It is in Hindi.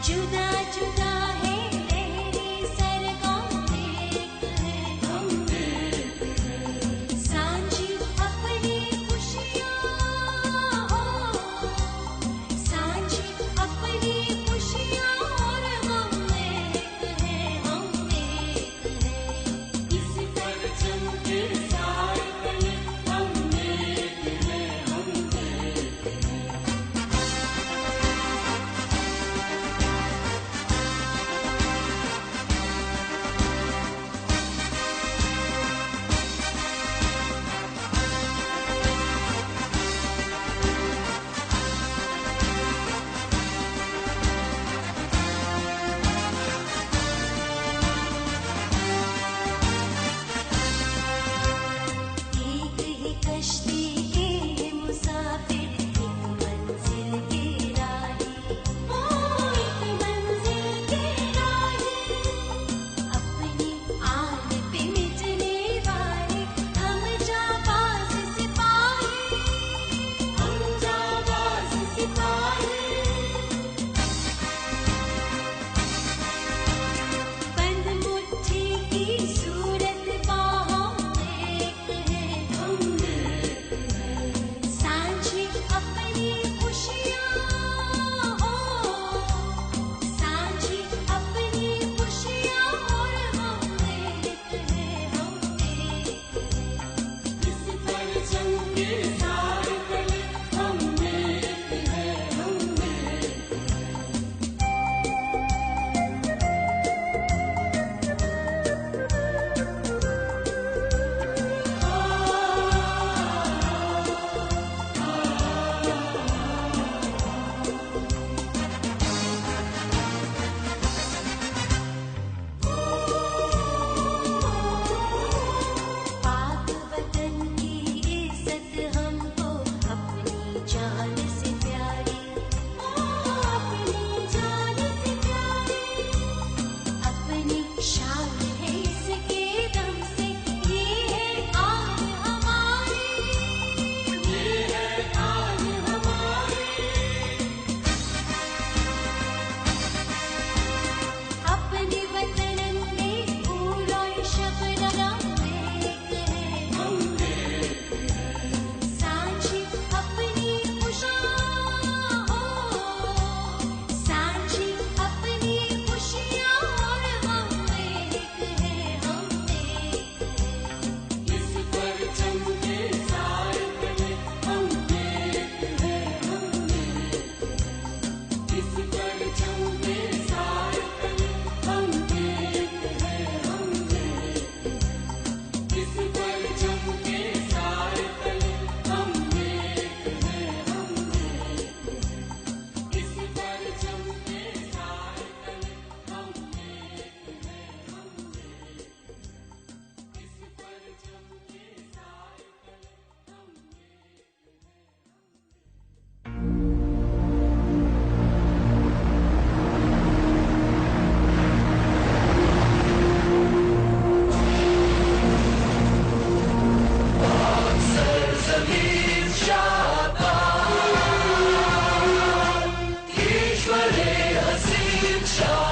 जुदा जुदा है लहरें सरगम एक है हम एक है सांझी अपनी खुशियाँ हो सांझी अपनी खुशियाँ और हम एक है हम एक है इस परचम के साए तले हम एक है हम एक है एक ही कश्ती के मुसाफिर एक मंजिल के राही ओ एक मंजिल के राही अपनी आन पे मिटने वाले हम जाबाज सिपाही बंद मुट्ठी की सूरत बाहों एक है हम एक है सांझी अपनी खुशियाँ हो सांझी अपनी खुशियाँ और हम एक है हम एक है इस परचम के साए तले हम एक है हम एक पाक वतन की इज्जत हमको अपनी जान से प्यारी अपनी जान से प्यारी अपनी शान है इसके दम से ये है आन हमारी अपने वतन में फूल और शबनम एक है हम एक है सांझी अपनी खुशियाँ हो सांझी अपनी खुशियाँ और हम एक है हम एक है इस परचम के साए तले हम एक है हम एक है इस परचम के साए तले हम एक है हम एक है इस परचम के साए तले हम एक है हम एक है इस परचम के साए तले हम एक है हम एक है इस परचम के साए तले हम ईश्वरे हसीन शाह